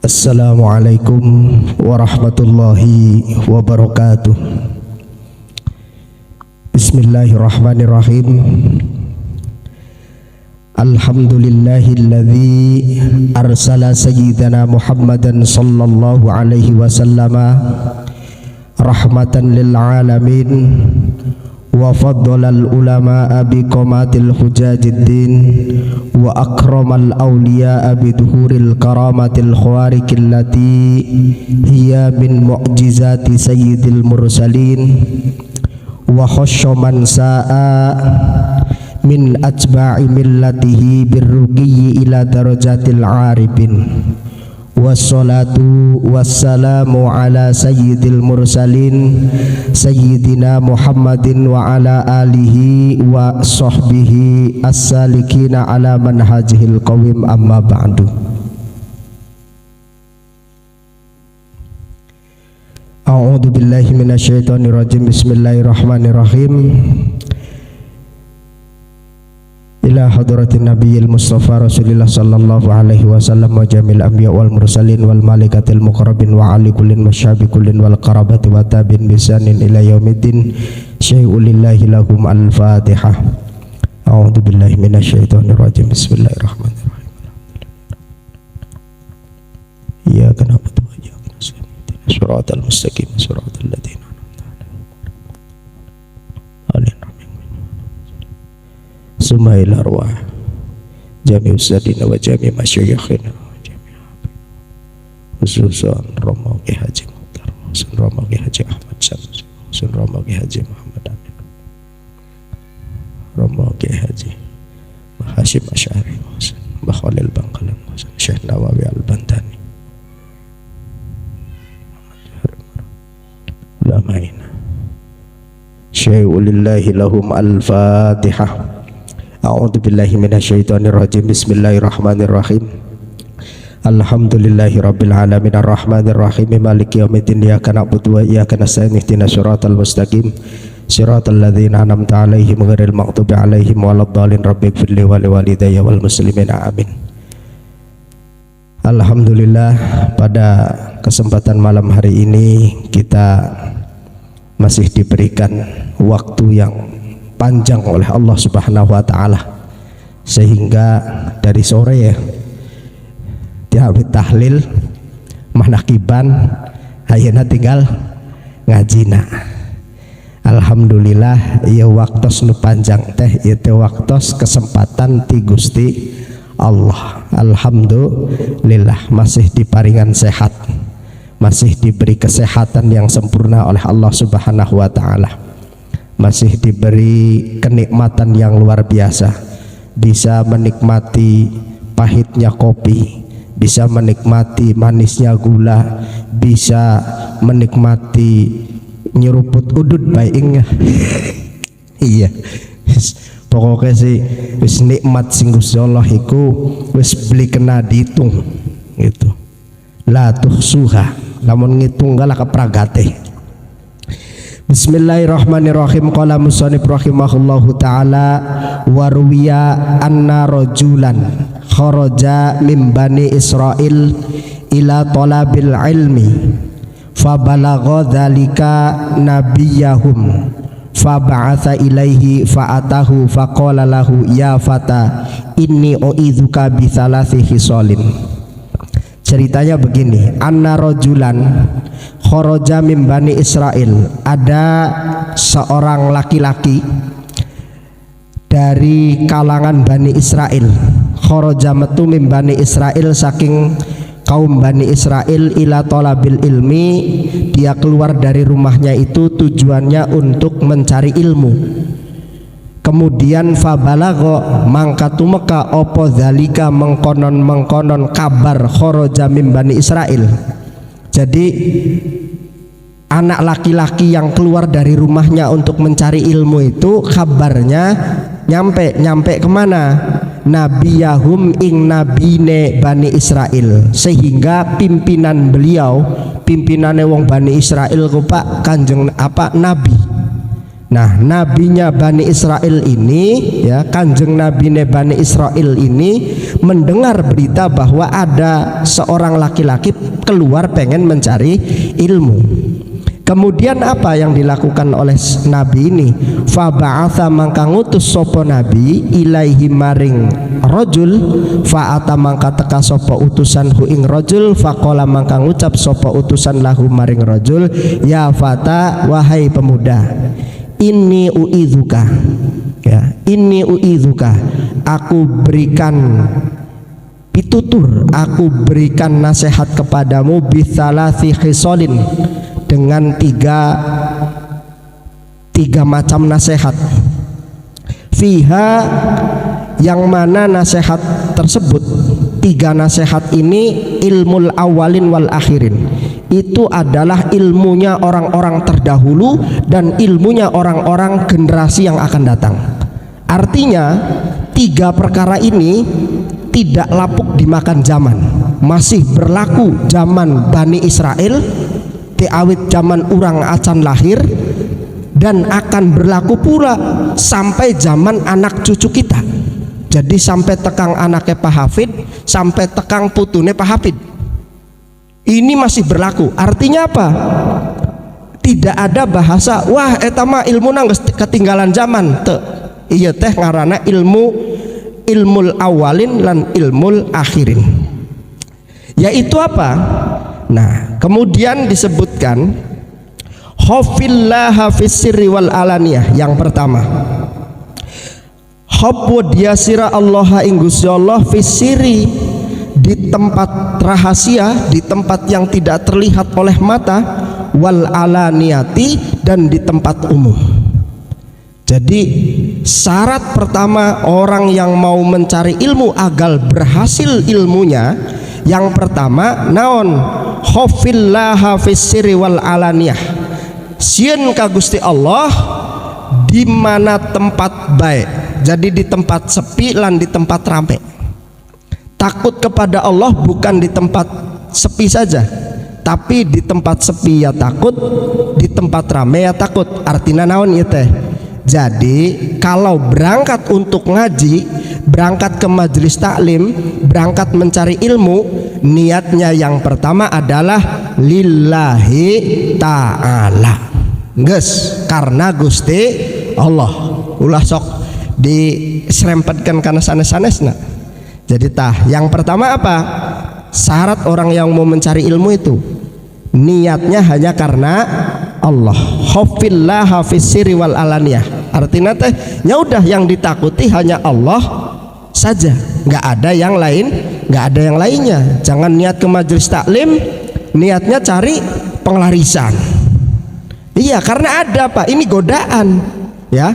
Assalamualaikum warahmatullahi wabarakatuh. Bismillahirrahmanirrahim. Alhamdulillahilladzi arsala sayyidana Muhammadan sallallahu alaihi wasallam rahmatan lil alamin wa faddalal ulama'a bi qamatil hujajiddin wa akramal awliya'a bi duhuril karamatil khawariqil lati hiya min mu'jizati sayyidil mursalin wa khashya man sa'a min atba'i millatihi birruqiyyi ila darajatil arifin. Wassalatu wassalamu ala sayyidil mursalin sayyidina Muhammadin wa ala alihi wa sahbihi as-salikina ala manhajihil qawim, amma ba'du. A'udzu billahi minasyaitonir rajim. Bismillahirrahmanirrahim. Ila hadratin nabiyil mustafa rasulillah sallallahu alaihi wasallam wa jamil anbiya wal mursalin wal malaikatil muqarrabin wa ali kullin wasyabi kullin wal qarabati wa tabin bisanin ila yaumiddin syai'ul lillahi lahum al-fatihah. A'udzu billahi minasyaitonir rajim. Bismillahirrahmanirrahim. Iyyaka na'budu wa iyyaka nasta'in ihdinas siratal mustaqim siratal ladzina Sumail arwah jami ustadina wa jami masyayikhina wa jami khususan Romogi Haji Mukhtar, khususan Romogi Haji Ahmad Syamsi, khususan Romogi Haji Muhammad Amin, Romogi Haji Hashim Asy'ari, khususan Mbah Khalil Bangkalan, khususan Syekh Nawawi Al-Bantani, ulamaina syai'ul lillahi lahum al-fatihah. A'udzu billahi minasyaitonir rajim. Bismillahirrahmanirrahim. Alhamdulillahi rabbil alamin arrahmanir rahim maliki yaumiddin iyyaka na'budu wa iyyaka nasta'in ihdinas siratal mustaqim siratal ladzina an'amta 'alaihim ghairil maghdubi 'alaihim waladdallin rabbighfirli wa liwalidayya wal muslimin amin. Alhamdulillah, pada kesempatan malam hari ini kita masih diberikan waktu yang panjang oleh Allah Subhanahu wa taala, sehingga dari sore ya tiap tahlil manakiban ayeuna tinggal ngajina. Alhamdulillah ieu waktos nu panjang teh ieu teh waktos kesempatan ti Gusti Allah. Alhamdulillah masih diparingan sehat, masih diberi kesehatan yang sempurna oleh Allah Subhanahu wa taala, masih diberi kenikmatan yang luar biasa, bisa menikmati pahitnya kopi, bisa menikmati manisnya gula, bisa menikmati nyeruput udud baingnya. Iya, pokoknya sih wis nikmat sing Gusti Allah iku wis beli kena dihitung gitu. La tuhsuha, lamun ngitung gala kepragate. Bismillahirrahmanirrahim. Qala musannif rahimahullahu taala wa ruwiya anna rajulan kharaja min bani Israil ila talabil ilmi fa balagha dzalika nabiyahum fa ba'atha ilaihi fa atahu fa qala lahu ya fata inni uidzuka bi thalathi hisalin. Ceritanya begini, anna rajulan kharaja min bani Israil, ada seorang laki-laki dari kalangan Bani Israel. Kharaja metu min bani Israel, saking kaum Bani Israel, ila talabil ilmi, dia keluar dari rumahnya itu tujuannya untuk mencari ilmu. Kemudian fabalagho mangkatu meka opo zalika mengkonon kabar kharaja min bani Israil. Jadi anak laki-laki yang keluar dari rumahnya untuk mencari ilmu itu kabarnya nyampe kemana? Nabiyahum ing nabine Bani Israel, sehingga pimpinan beliau, pimpinane wong Bani Israel ku Pak Kanjeng Nabi Nah, nabinya Bani Israel ini, ya, kanjeng nabine Bani Israel ini mendengar berita bahwa ada seorang laki-laki keluar pengen mencari ilmu. Kemudian apa yang dilakukan oleh nabi ini? Fa ba'atha mangka ngutus sapa nabi ilaihi maring rajul, fa ata mangka teka sapa utusan hu ing rajul, faqala mangka ngucap sapa utusan lahu maring rajul, ya fata, wahai pemuda, inni uidzuka, ya, inni uidzuka, aku berikan pitutur, aku berikan nasihat kepadamu bitsalasi khisalin, dengan tiga macam nasihat. Fiha, yang mana nasihat tersebut, tiga nasihat ini ilmul awalin wal akhirin, itu adalah ilmunya orang-orang terdahulu dan ilmunya orang-orang generasi yang akan datang. Artinya tiga perkara ini tidak lapuk dimakan zaman, masih berlaku zaman Bani Israel, awit zaman urang acan lahir, dan akan berlaku pula sampai zaman anak cucu kita. Jadi sampai tekang anaknya Pak Hafid, sampai tekang putune Pak Hafid, ini masih berlaku. Artinya apa? Tidak ada bahasa wah etama ilmu nang ketinggalan zaman. Iya teh ngarana ilmul awalin lan ilmul akhirin. Yaitu apa? Nah, kemudian disebutkan khaufillaha fis sirri wal alaniyah. Yang pertama, khauf diasira Allah ing Gusti Allah fis sirri, di tempat rahasia, di tempat yang tidak terlihat oleh mata, wal alaniyati, dan di tempat umum. Jadi syarat pertama orang yang mau mencari ilmu agar berhasil ilmunya, yang pertama naon? Khaufillaha fis sirri wal alaniyah, sieun ka Gusti Allah di mana tempat baik. Jadi di tempat sepi lan di tempat rame. Takut kepada Allah bukan di tempat sepi saja, tapi di tempat sepi ya takut, di tempat rame ya takut. Artinya naon ieu teh? Jadi kalau berangkat untuk ngaji, berangkat ke majelis taklim, berangkat mencari ilmu, niatnya yang pertama adalah lillahi ta'ala, geus karena Gusti Allah. Ulah sok diserempetkan karena sanes-sanesna. Jadi yang pertama apa? Syarat orang yang mau mencari ilmu itu niatnya hanya karena Allah. Khaufillaha fis sirri wal alaniyah. Artinya teh ya udah yang ditakuti hanya Allah saja, nggak ada yang lain, nggak ada yang lainnya. Jangan niat ke majelis taklim niatnya cari penglarisan. Iya, karena ada Pak, ini godaan ya.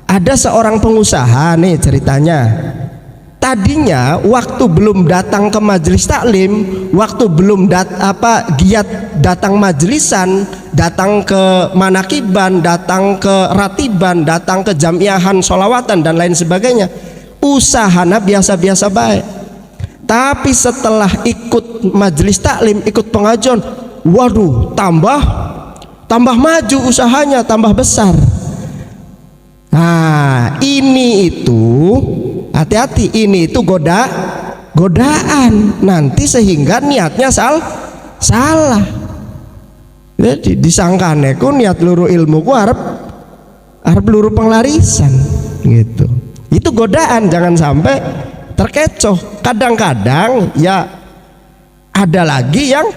Ada seorang pengusaha nih ceritanya. Tadinya waktu belum datang ke majelis taklim, waktu belum giat datang majlisan, datang ke manakiban, datang ke ratiban, datang ke jamiahan sholawatan dan lain sebagainya, usahana biasa-biasa baik. Tapi setelah ikut majelis taklim, ikut pengajian, waduh, tambah maju usahanya, tambah besar. Nah, ini itu hati-hati, ini itu godaan nanti sehingga niatnya salah. Jadi disangkane ku niat luru ilmu ku arep luru penglarisan gitu. Itu godaan, jangan sampai terkecoh. Kadang-kadang ya ada lagi yang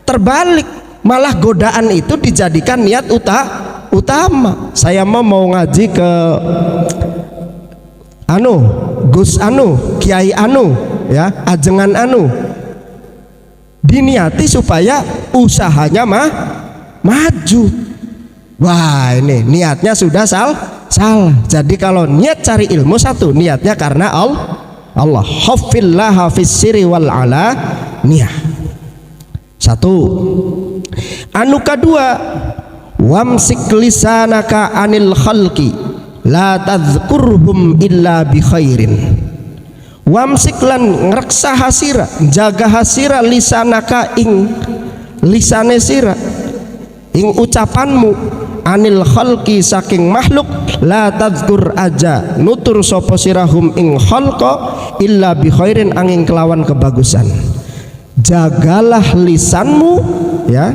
terbalik, malah godaan itu dijadikan niat utama. Saya mau ngaji ke Gus Kiai ya, ajengan diniati supaya usahanya maju. Wah, ini niatnya sudah salah. Jadi kalau niat cari ilmu, satu niatnya karena Allah. Khaufillaha fis sirri wal alaniyah. Satu. Kedua, wamsik lisanaka anil khalqi la tadzkurhum illa bi khairin. Wamsik lan ngreksa hasira, jaga hasira lisanaka ing lisane sira, ing ucapanmu, anil khalqi saking makhluk, la tadzkur aja nutur sapa sirahum ing khalqa illa bi khairin angin kelawan kebagusan. Jagalah lisanmu, ya,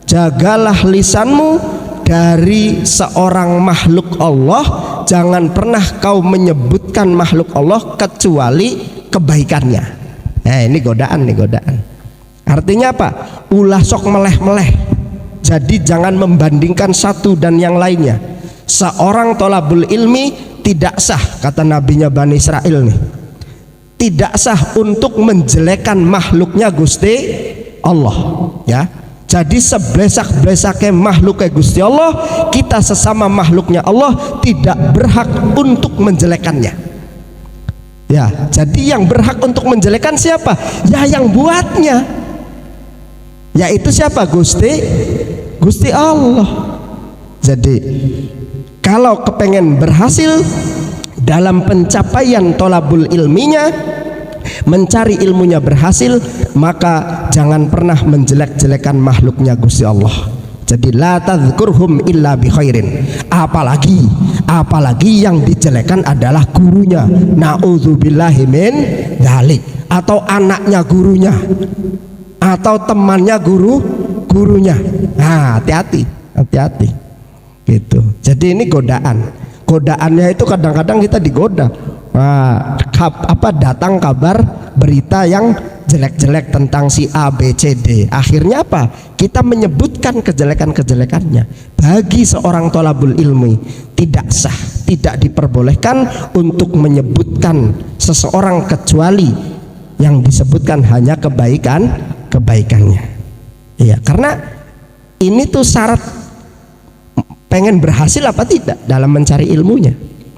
jagalah lisanmu dari seorang makhluk Allah. Jangan pernah kau menyebutkan makhluk Allah kecuali kebaikannya. Ini godaan, nih godaan. Artinya apa? Ulah sok meleh-meleh. Jadi jangan membandingkan satu dan yang lainnya. Seorang tolabul ilmi tidak sah, kata nabinya Bani Israel nih, tidak sah untuk menjelekan makhluknya Gusti Allah, ya. Jadi seblesak-blesaknya makhluknya Gusti Allah, kita sesama makhluknya Allah tidak berhak untuk menjelekannya. Ya, jadi yang berhak untuk menjelekan siapa? Ya yang buatnya. Yaitu siapa? Gusti Allah. Jadi kalau kepengen berhasil dalam pencapaian tolabul ilminya, mencari ilmunya berhasil, maka jangan pernah menjelek-jelekan makhluknya Gusti Allah. Jadi la tadzkurhum illa bi khairin. Apalagi yang dijelekan adalah gurunya. Nauzubillahi min dzalik. Atau anaknya gurunya, atau temannya gurunya. Nah, hati-hati gitu. Jadi ini godaannya itu kadang-kadang kita digoda. Datang kabar berita yang jelek-jelek tentang si A, B, C, D. Akhirnya apa? Kita menyebutkan kejelekan-kejelekannya. Bagi seorang tolabul ilmi tidak sah, tidak diperbolehkan untuk menyebutkan seseorang kecuali yang disebutkan hanya kebaikannya. Iya, karena ini tuh syarat pengen berhasil apa tidak dalam mencari ilmunya.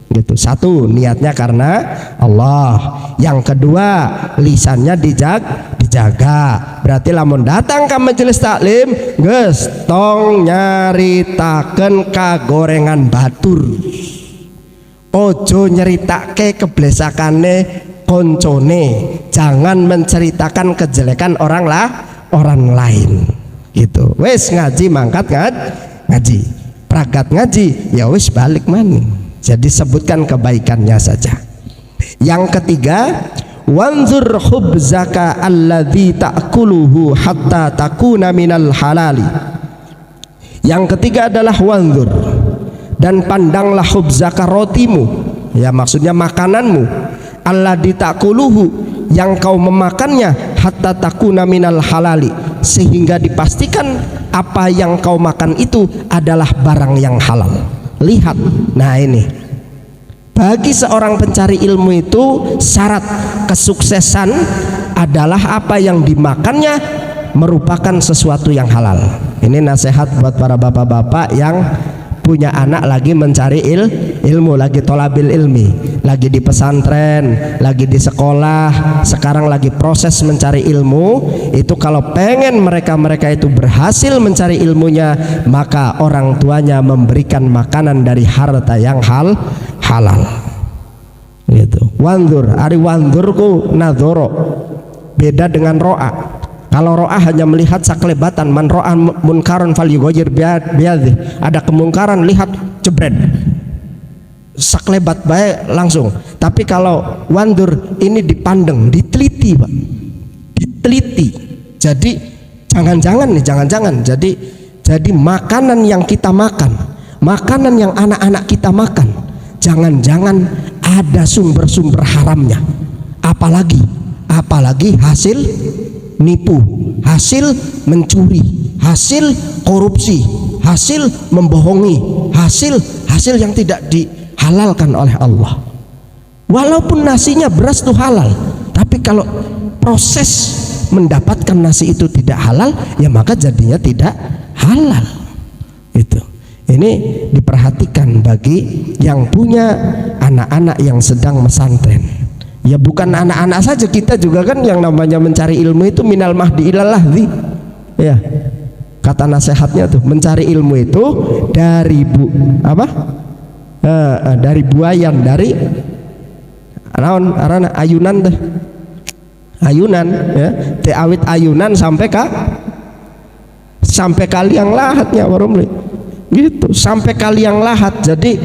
Gitu. Satu, niatnya karena Allah. Yang kedua, lisannya dijaga. Berarti lamun datang ke majelis taklim, geus tong nyaritaken kagorengan batur. Ojo nyeritake keblesakane koncone. Jangan menceritakan kejelekan orang lain. Gitu. Wes ngaji mangkat ngaji. Pragat ngaji, ya wes balik maning. Jadi sebutkan kebaikannya saja. Yang ketiga, wanzur khubzaka alladzi ta'kuluhu hatta takuna minal halali. Yang ketiga adalah wanzur, dan pandanglah khubzaka rotimu, ya maksudnya makananmu, alladzi ta'kuluhu yang kau memakannya, hatta takuna minal halali, sehingga dipastikan apa yang kau makan itu adalah barang yang halal. Lihat, nah ini bagi seorang pencari ilmu itu syarat kesuksesan adalah apa yang dimakannya merupakan sesuatu yang halal. Ini nasihat buat para bapak-bapak yang punya anak lagi mencari ilmu, lagi tolabil ilmi, lagi di pesantren, lagi di sekolah, sekarang lagi proses mencari ilmu. Itu kalau pengen mereka itu berhasil mencari ilmunya, maka orang tuanya memberikan makanan dari harta yang halal. Gitu. Wandur, ari wandurku nadoro, beda dengan ro'a. Kalau ro'ah hanya melihat saklebatan, man ro'a munkaran falyughayyir biyadihi. Ada kemungkaran, lihat jebret, saklebat baik langsung. Tapi kalau wandur ini dipandang, diteliti, Pak. Diteliti. Jadi jangan-jangan. Jadi makanan yang kita makan, makanan yang anak-anak kita makan, jangan-jangan ada sumber-sumber haramnya. Apalagi hasil nipu, hasil mencuri, hasil korupsi, hasil membohongi, hasil yang tidak dihalalkan oleh Allah. Walaupun nasinya beras itu halal, tapi kalau proses mendapatkan nasi itu tidak halal, ya maka jadinya tidak halal. Itu. Ini diperhatikan bagi yang punya anak-anak yang sedang mesantren. Ya bukan anak-anak saja, kita juga kan yang namanya mencari ilmu itu minal mahdi ilal lahdi. Ya. Kata nasihatnya tuh, mencari ilmu itu dari dari buayan, dari ayunan deh. Ayunan ya, awit ayunan sampai kaliang lahatnya warumli. gitu sampai kaliang lahat. Jadi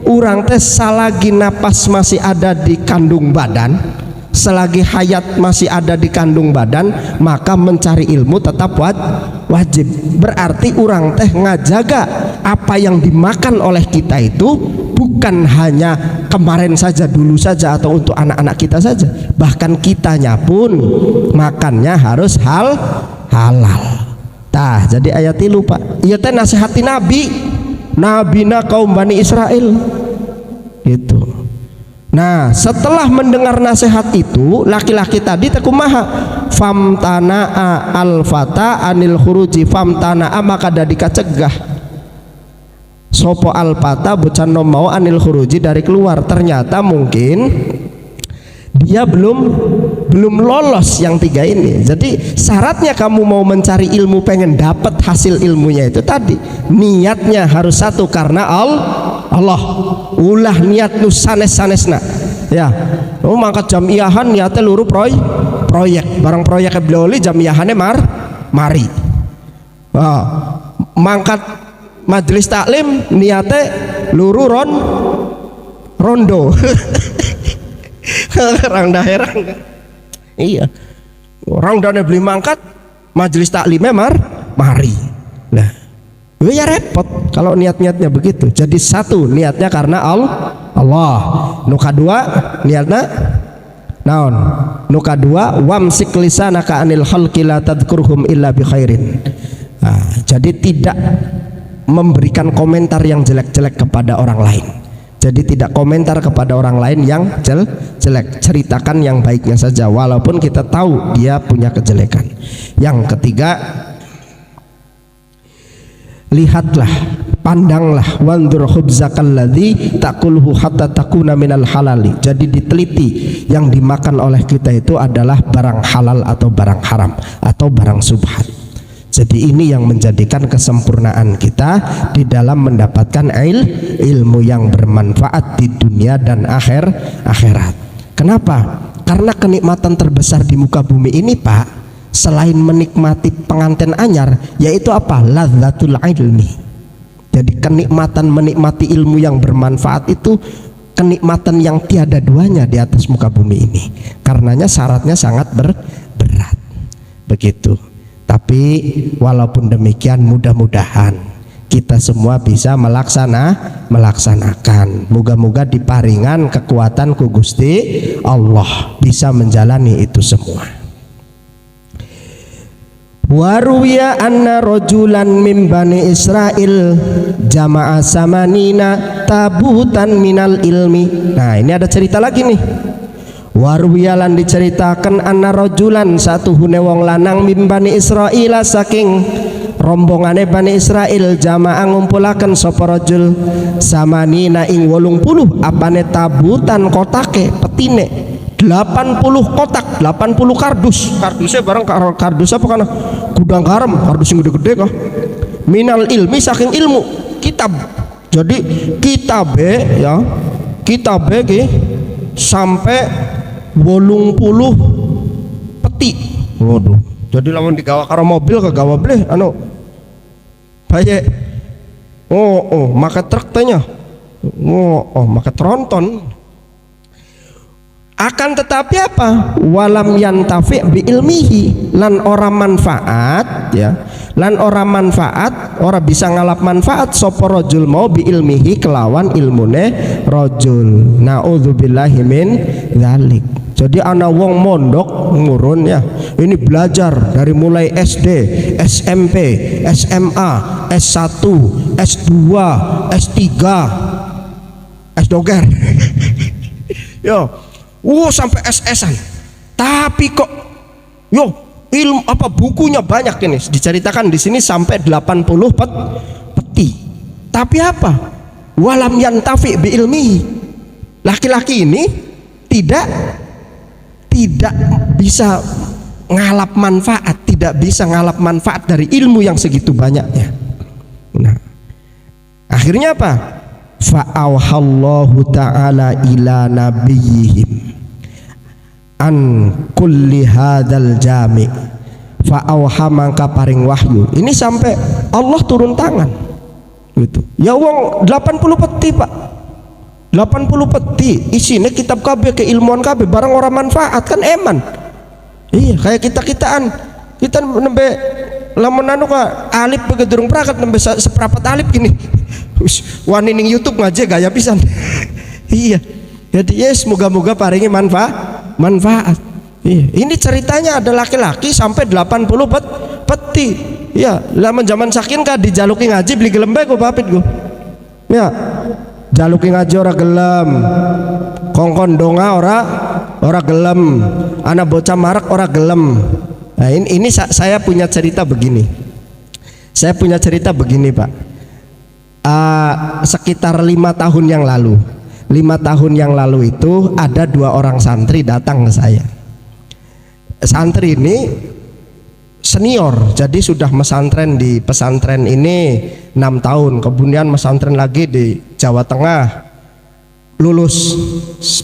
orang teh selagi napas masih ada di kandung badan, selagi hayat masih ada di kandung badan, maka mencari ilmu tetap wajib. Berarti orang teh ngajaga apa yang dimakan oleh kita itu bukan hanya kemarin saja, dulu saja, atau untuk anak-anak kita saja, bahkan kitanya pun makannya harus halal. Tah, jadi ayat itu lupa. Iya teh nasihati nabina kaum Bani Israel gitu. Nah, setelah mendengar nasihat itu, laki-laki tadi tekumaha famtana'a al-fata anil khuruji, famtana'a maka dadika cegah sopo al-fata bocah nom mau anil khuruji dari keluar. Ternyata mungkin dia belum lolos yang tiga ini. Jadi syaratnya kamu mau mencari ilmu, pengen dapat hasil ilmunya itu tadi niatnya harus satu karena Allah. Ulah niat nu sanes-sanesna ya. Mangkat jamiahan niatnya luruh proyek barang proyek beli jamiahannya mari. Mangkat majelis taklim niatnya luruh rondo. Orang daerah iya, orang dana beli mangkat majelis taklimnya mari. Nah, ya repot kalau niatnya begitu. Jadi satu niatnya karena Allah. Nuka dua niatnya naon? Nuka dua wamsik lisanaka anil khalqi la tadhkurhum illa bi khairin. Nah, jadi tidak memberikan komentar yang jelek-jelek kepada orang lain. Jadi tidak komentar kepada orang lain yang jelek, ceritakan yang baiknya saja walaupun kita tahu dia punya kejelekan. Yang ketiga, lihatlah, pandanglah, wandur khubzakal ladzi takulhu hatta takuna minal halali. Jadi diteliti yang dimakan oleh kita itu adalah barang halal atau barang haram atau barang subhat. Jadi ini yang menjadikan kesempurnaan kita di dalam mendapatkan ilmu yang bermanfaat di dunia dan akhirat. Kenapa? Karena kenikmatan terbesar di muka bumi ini, Pak, selain menikmati pengantin anyar, yaitu apa? Ladzatul ilmi. Jadi kenikmatan menikmati ilmu yang bermanfaat itu kenikmatan yang tiada duanya di atas muka bumi ini. Karenanya syaratnya sangat berat. Begitu. Tapi walaupun demikian mudah-mudahan kita semua bisa melaksanakan. Moga-moga diparingan kekuatan ku Gusti Allah bisa menjalani itu semua. Waruya anna rajulan min bani Israel jama'a samanina tabutan minal ilmi. Nah, ini ada cerita lagi nih. Warwiyalan diceritakan anna rajulan satu hune wong lanang min Bani Israil saking rombongane Bani Israil jamaah ngumpulaken sapa rajul samanina ing 80 apane tabutan kotake petine 80 kotak 80 kardusnya barang kardus apa kana gudang garam kardus sing gede-gede kah minal ilmi saking ilmu kitab. Jadi kitabe ya kitabe ki sampai 80 peti. Waduh. Jadi lamun digawa karo mobil kegawa bleh anu baye. Maka truk tanya. Maka tronton. Akan tetapi apa? Walam yantafi bi ilmihi lan ora manfaat ya. Lan ora manfaat, ora bisa ngalap manfaat sapa rajul mau bi ilmihi kelawan ilmune rajul. Nauzubillahi min dzalik. Jadi anak wong mondok ngurun ya. Ini belajar dari mulai SD, SMP, SMA, S1, S2, S3, S doger. Yo, sampai SS-an. Tapi kok ilmu apa bukunya banyak ini diceritakan di sini sampai 80 peti. Tapi apa? Walam yantafi bi ilmihi. Laki-laki ini tidak bisa ngalap manfaat, tidak bisa ngalap manfaat dari ilmu yang segitu banyaknya. Nah, akhirnya apa? Fa'auhallahu ta'ala ila nabiyyihim an kulli hadzal jami' fa'auha mangka paring wahyu. Ini sampai Allah turun tangan gitu. Ya wong 80 peti Pak, 80 peti isinya kitab KB keilmuan KB barang orang manfaat kan eman. Iya kayak kita nembe lamun anu ka alif begitu durung prakat nembe seprapat alif gini wani ning YouTube ngaji gaya pisan. Iya jadi yes moga-moga paringi manfaat. Iya ini ceritanya ada laki-laki sampai 80 peti. Ya lamun zaman sakin ka dijaluki ngaji beli gelembe ku papit ku ya jaluki ngaji ora gelem, kongkon donga ora gelem, anak bocah marak ora gelem. Nah ini saya punya cerita begini. Saya punya cerita begini Pak. Sekitar 5 tahun yang lalu, 5 tahun yang lalu itu ada 2 orang santri datang ke saya. Santri ini senior, jadi sudah mesantren di pesantren ini 6 tahun, kemudian mesantren lagi di Jawa Tengah, lulus,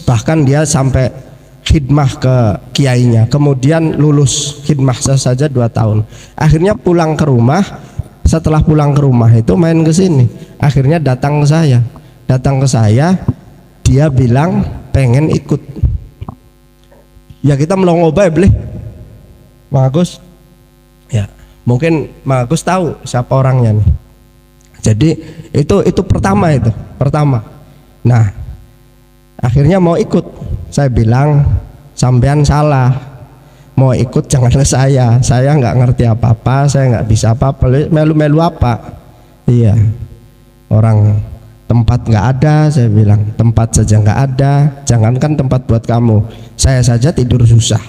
bahkan dia sampai khidmah ke kiainya, kemudian lulus khidmah saja 2 tahun. Akhirnya pulang ke rumah, setelah pulang ke rumah itu main ke sini, akhirnya datang ke saya, dia bilang pengen ikut. Ya kita melongo bae bleh, bagus. Ya mungkin Mas Agus tahu siapa orangnya nih. Jadi itu pertama. Nah akhirnya mau ikut, saya bilang sampean salah, mau ikut jangan ke saya nggak ngerti apa-apa, saya nggak bisa apa-apa, melu-melu apa. Iya orang tempat nggak ada, saya bilang tempat saja nggak ada, jangankan tempat buat kamu, saya saja tidur susah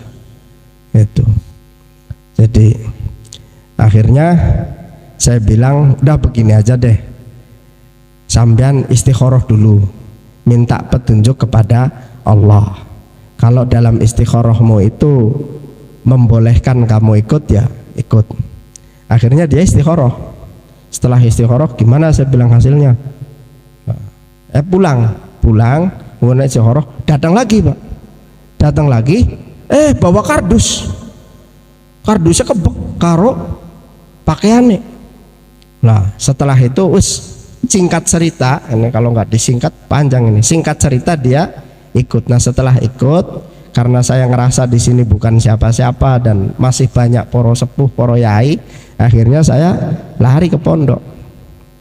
itu. Jadi akhirnya saya bilang udah begini aja deh, sampean istikharah dulu, minta petunjuk kepada Allah. Kalau dalam istikharahmu itu membolehkan kamu ikut ya ikut. Akhirnya dia istikharah. Setelah istikharah gimana, saya bilang hasilnya pulang mulai istikharah, datang lagi Pak, bawa kardusnya kebek karo pakaiannya. Nah setelah itu singkat cerita, ini kalau nggak disingkat panjang ini, singkat cerita dia ikut. Nah setelah ikut, karena saya ngerasa di sini bukan siapa-siapa dan masih banyak poro sepuh, poro yai, akhirnya saya lari ke pondok.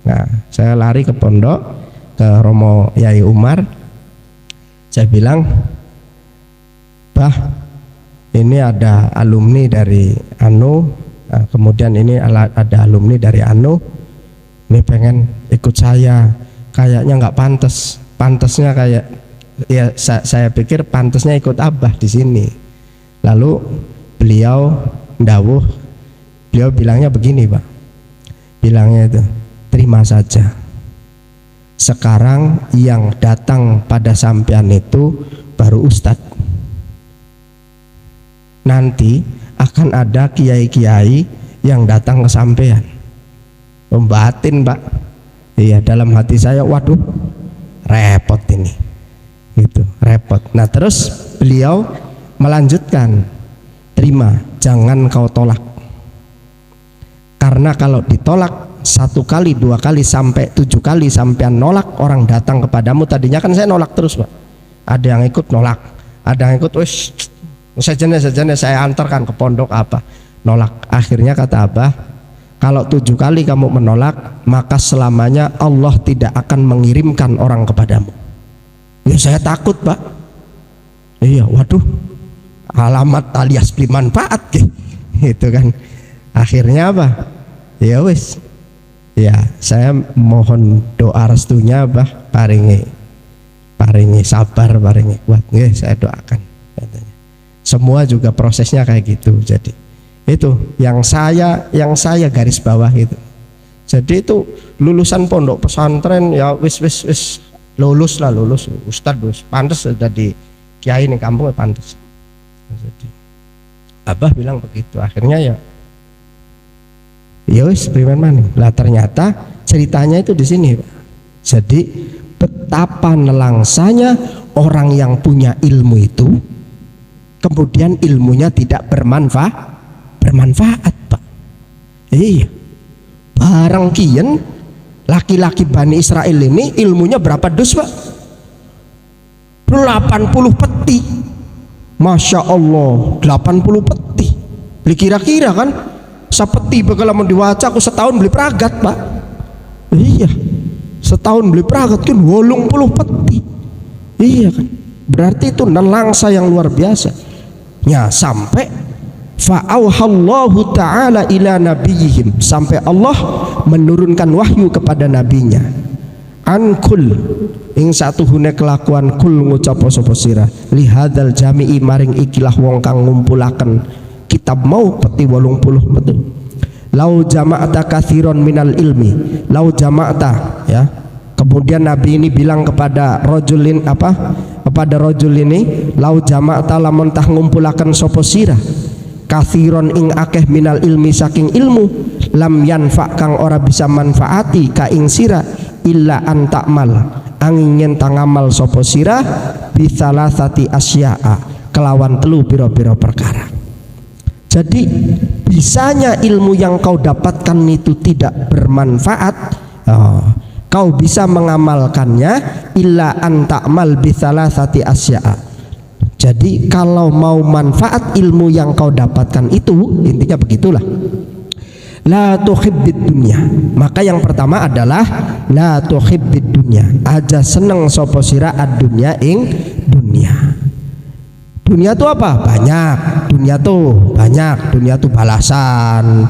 Nah saya lari ke pondok, ke Romo Yai Umar. Saya bilang, Bah, ini ada alumni dari Nah, kemudian ini ada alumni dari ini pengen ikut saya, kayaknya nggak pantasnya kayak ya saya pikir pantasnya ikut Abah di sini. Lalu beliau bilangnya begini Pak, bilangnya itu terima saja, sekarang yang datang pada sampean itu baru Ustadz, nanti akan ada kiai-kiai yang datang ke sampean. Membatin Pak. Iya dalam hati saya, waduh repot ini, gitu repot. Nah terus beliau melanjutkan, terima, jangan kau tolak, karena kalau ditolak 1 kali 2 kali sampai 7 kali sampean nolak, orang datang kepadamu. Tadinya kan saya nolak terus Pak, ada yang ikut nolak, ada yang ikut sajane saya antarkan ke pondok apa, nolak. Akhirnya kata Abah, kalau 7 kali kamu menolak, maka selamanya Allah tidak akan mengirimkan orang kepadamu. Ya saya takut Pak. Iya waduh, alamat alias beli manfaat gitu kan. Akhirnya apa, ya wis, ya saya mohon doa restunya Abah, paringi sabar, paringi kuat, saya doakan katanya. Semua juga prosesnya kayak gitu. Jadi itu yang saya garis bawah itu. Jadi itu lulusan pondok pesantren ya wis lulus Ustadz, pantas sudah di kiai nih kampung, pantas. Jadi Abah bilang begitu. Akhirnya ya wis primen mana. Lah ternyata ceritanya itu di sini Pak. Jadi betapa nelangsanya orang yang punya ilmu itu, kemudian ilmunya tidak bermanfaat Pak. Iya barang kian Laki-laki Bani Israel ini ilmunya berapa dus Pak? 80 peti. Masya Allah, 80 peti. Beli kira-kira kan sapeti bakal mau diwaca aku setahun beli peragat Pak. Iya, setahun beli peragat kan 80 peti. Iya kan, berarti itu nelangsa yang luar biasa ya. Sampai fa'auhallahu ta'ala ila nabiyihim, sampai Allah menurunkan wahyu kepada nabinya, ankul ing satu hune kelakuan kul ngucap sapa sira lihadzal jami'i maring ikilah wong kang ngumpulaken kitab mau peti 80 betul. Lau jama'ata kathiron minal ilmi, lau jama'ata ya. Kemudian Nabi ini bilang kepada rojulin apa? Kepada rojul ini, lau jama'ata lamun tah ngumpulaken sapa sira kathiron ing akeh minal ilmi saking ilmu, lam yanfa kang ora bisa manfaati ka ing sira illa an ta'mal angin yen tangamal sapa sira bi salasati asya'a kelawan telu pira-pira perkara. Jadi bisanya ilmu yang kau dapatkan itu tidak bermanfaat, kau bisa mengamalkannya illa an ta'mal bi salasati asya'a. Jadi kalau mau manfaat ilmu yang kau dapatkan itu, intinya begitulah. La tuhibbid dunya. Maka yang pertama adalah la tuhibbid dunya. Aja seneng sapa sira ad-dunya ing dunya. Dunia itu apa? Banyak. Dunia tuh banyak. Dunia tuh balasan,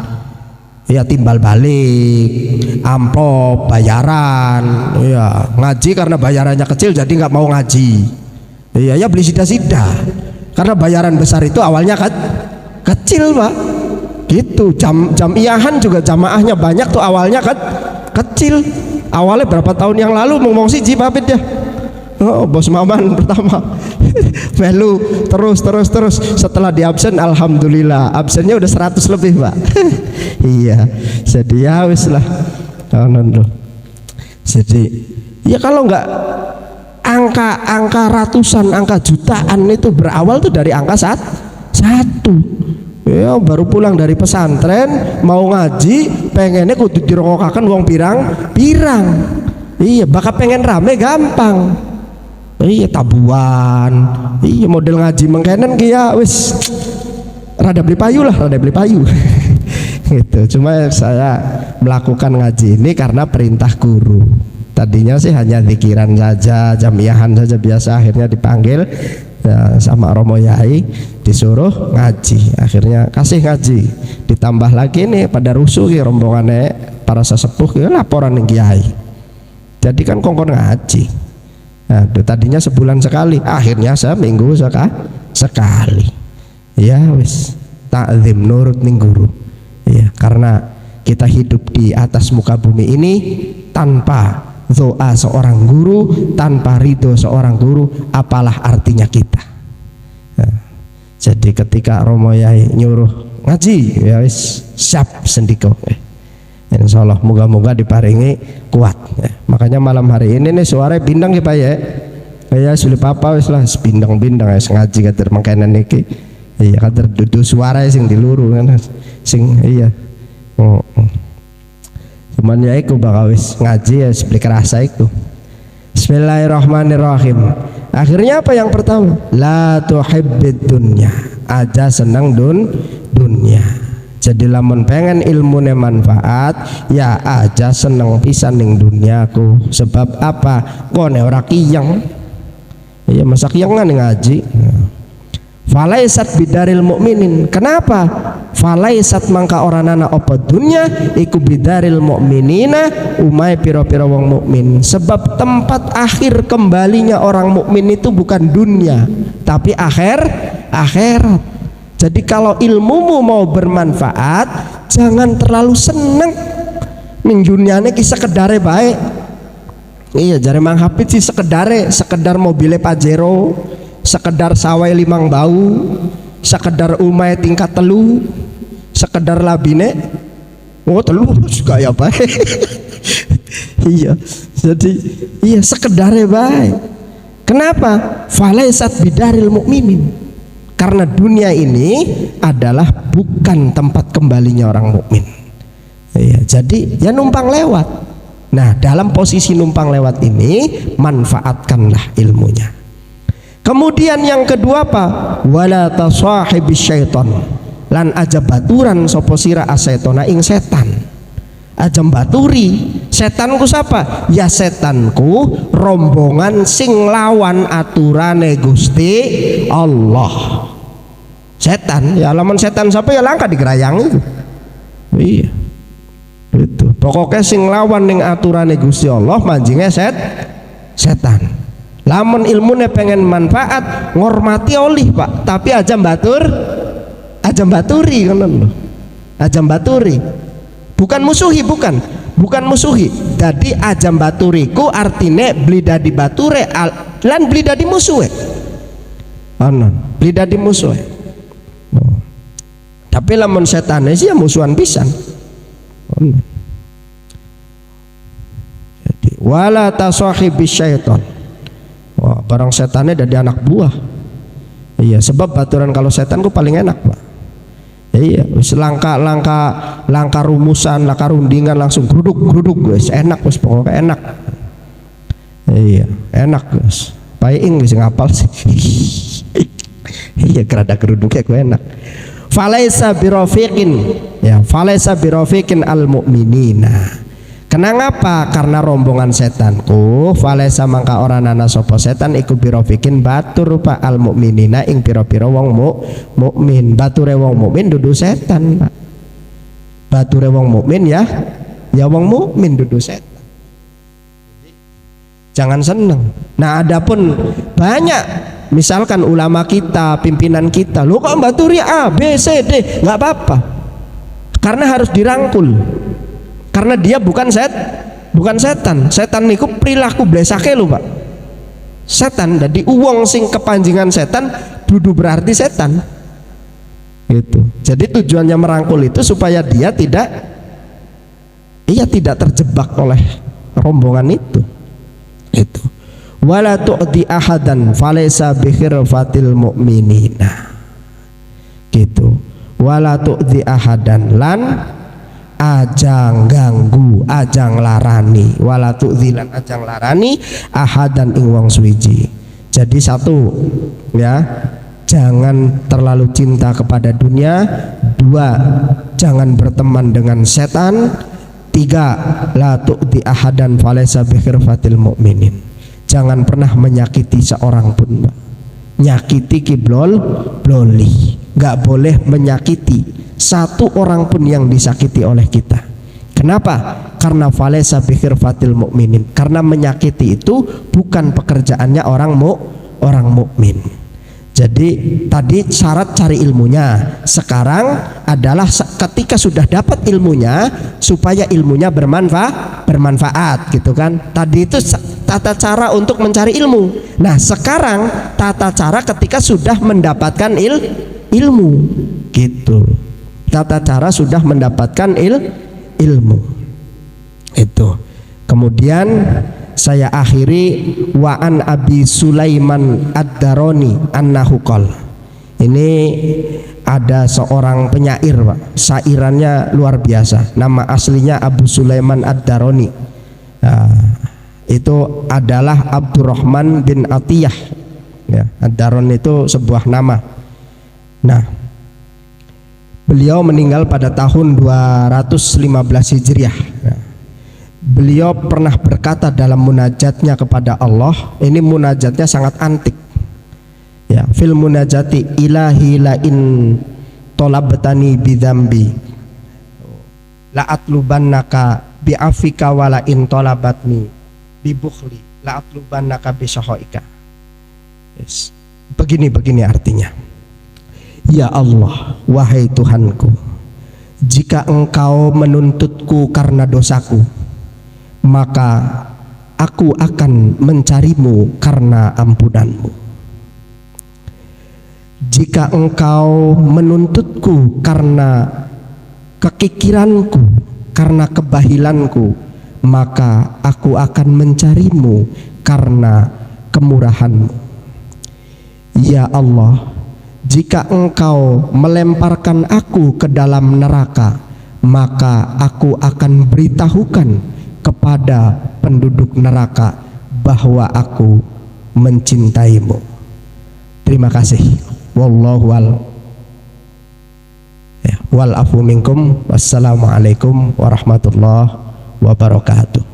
ya timbal balik, amplop, bayaran. Ya ngaji karena bayarannya kecil jadi nggak mau ngaji. Iya ya beli sida-sida karena bayaran besar itu awalnya kecil Pak. Gitu. Jamiahan juga jamaahnya banyak tuh awalnya kecil. Awalnya berapa tahun yang lalu ngomong siji pamit ya. Oh, bos Maman pertama. Melu terus setelah di absen alhamdulillah absennya udah 100 lebih Pak. Iya. Jadi ya wis lah. Jadi ya kalau nggak angka ratusan, angka jutaan itu berawal tuh dari angka satu. Ya baru pulang dari pesantren mau ngaji pengennya kudu dirongokaken wong pirang. Iya bakal pengen rame gampang. Iya tabuan. Iya model ngaji mengkenen ki ya wis rada beli payu. Gitu. Cuma saya melakukan ngaji ini karena perintah guru. Tadinya sih hanya zikiran saja, jamiahan saja biasa, akhirnya dipanggil ya, sama Romo Yai disuruh ngaji, akhirnya kasih ngaji. Ditambah lagi nih pada rusuh ya rombongannya para sesepuh ya laporan nih Kiai. Jadi kan kongkon ngaji. Nah, tadinya sebulan sekali, akhirnya seminggu sekali. Ya wis takzim nurut ning guru. Ya, karena kita hidup di atas muka bumi ini tanpa doa seorang guru, tanpa ridho seorang guru, apalah artinya kita. Nah, jadi ketika Romo Yai nyuruh ngaji, ya wis siap sendiko. Insya Allah moga-moga diparingi kuat. Makanya malam hari ini nih suara bindang ya Pak ya. Ya sulit apa wis lah bindang-bindang ya ngaji kader mangkenan iki. Iya kader dudu suara sing diluru kan sing iya. Cuman ya iku bakal wis ngaji ya seperti kerasa iku. Bismillahirrahmanirrahim. Akhirnya apa yang pertama? La tuhibbid dunya. Aja senang dunia. Jadi lamun pengen ilmune manfaat, ya aja seneng pisan ning duniaku. Sebab apa? Kone ora kiyang. Ya masa kiyangan ngaji. Falaisat bidaril mukminin. Kenapa? Falaisat mangka oranana apa dunya iku bidaril mukminina umai pira-pira wong mukmin. Sebab tempat akhir kembalinya orang mukmin itu bukan dunia, tapi akhirat. Jadi kalau ilmumu mau bermanfaat, jangan terlalu seneng ning dunyane ki sekedare bae. Iya, jare Mang Hafid sih sekedar mobile Pajero, sekedar sawai 5 bau, sekedar umai tingkat telu, sekedar labine telu juga ya bae. Iya, jadi iya sekedare bae. Kenapa? Falaisat bidaril mukminin. Karena dunia ini adalah bukan tempat kembalinya orang mukmin. Ya, jadi ya numpang lewat. Nah, dalam posisi numpang lewat ini manfaatkanlah ilmunya. Kemudian yang kedua apa? Wala tasahibis syaiton, lan aja baturan sapa sira asetona ing setan. Aja baturi setanku siapa? Ya setanku rombongan sing lawan aturane Gusti Allah. Setan, ya lamun setan siapa ya langka digerayang itu. Iya. Itu. Pokoknya sing lawan ning aturane Gusti Allah manjinge setan. Lamun ilmune pengen manfaat ngormati olih Pak, tapi aja baturi ngono lho. Aja baturi. Bukan musuhi, bukan musuhi. Jadi ajam baturiku artine beli dadi bature lan beli dadi musuhe. Beli dadi musuhe. Tapi lamun setane sih ya musuhan pisan. Jadi wala tasahibis syaiton. Wah, barang setannya dari anak buah. Iya, sebab baturan kalau setan ku paling enak Pak. Iya, wis langka rumusan, langka rundingan langsung geruduk guys, enak wis pokoknya enak. Iya, enak guys. Paling wis ngapal sih. Iya, kerada geruduknya gue enak. Falaisa birafiqin, ya, falaisa birafiqin al mu'minina. Kenapa? Karena rombongan setanku falaisa mangka ora nana sapa setan iku birafiqin batur Pak al mukminina ing pira-pira wong mukmin. Bature wong mukmin dudu setan Pak. Bature wong mukmin ya wong mukmin dudu setan. Jangan seneng. Nah, adapun banyak misalkan ulama kita, pimpinan kita, lu kok baturi A, B, C, D, nggak apa-apa. Karena harus dirangkul. Karena dia bukan setan. Setan niku perilaku blesake lho Pak. Setan jadi uang sing kepanjingan setan dudu berarti setan. Gitu. Jadi tujuannya merangkul itu supaya dia tidak terjebak oleh rombongan itu. Itu. Wala tu'ti ahadan falaysa bikhirfatil mu'minina. Gitu. Wala tu'ti ahadan lan ajang ganggu, ajang larani, wala tu'dzilan ajang larani ahadan ing wong suwiji. Jadi satu ya, jangan terlalu cinta kepada dunia. Dua, jangan berteman dengan setan. Tiga, la tu'dzi ahadan falaysa bikhirfatil mu'minin. Jangan pernah menyakiti seorang pun Pak. Nyakiti kiblol bloli, nggak boleh menyakiti satu orang pun yang disakiti oleh kita. Kenapa? Karena falaysa bikhirfatil mu'minin. Karena menyakiti itu bukan pekerjaannya orang mukmin. Jadi tadi syarat cari ilmunya. Sekarang adalah ketika sudah dapat ilmunya supaya ilmunya bermanfaat gitu kan. Tadi itu tata cara untuk mencari ilmu. Nah, sekarang tata cara ketika sudah mendapatkan ilmu gitu. Tata cara sudah mendapatkan ilmu itu. Kemudian saya akhiri wa an Abi Sulaiman ad-Darani annahu qol. Ini ada seorang penyair Pak, sairannya luar biasa. Nama aslinya Abu Sulaiman ad-Darani. Nah, itu adalah Abdurrahman bin Atiyah ya, ad-Darani itu sebuah nama. Nah, beliau meninggal pada tahun 215 Hijriah. Beliau pernah berkata dalam munajatnya kepada Allah, ini munajatnya sangat antik. Ya, fil munajati ilahi la in tolabtani bidzambi la atlubannaka bi'afika wa la in tolabatni bibukhli la atlubannaka bisahaika. Yes. Begini artinya. Ya Allah, wahai Tuhanku, jika engkau menuntutku karena dosaku, maka aku akan mencarimu karena ampunanmu. Jika engkau menuntutku karena kekikiranku, karena kebahilanku, maka aku akan mencarimu karena kemurahanmu. Ya Allah, jika engkau melemparkan aku ke dalam neraka, maka aku akan beritahukan kepada penduduk neraka bahwa aku mencintaimu. Terima kasih. Wallahu wal afu minkum. Wassalamualaikum warahmatullahi wabarakatuh.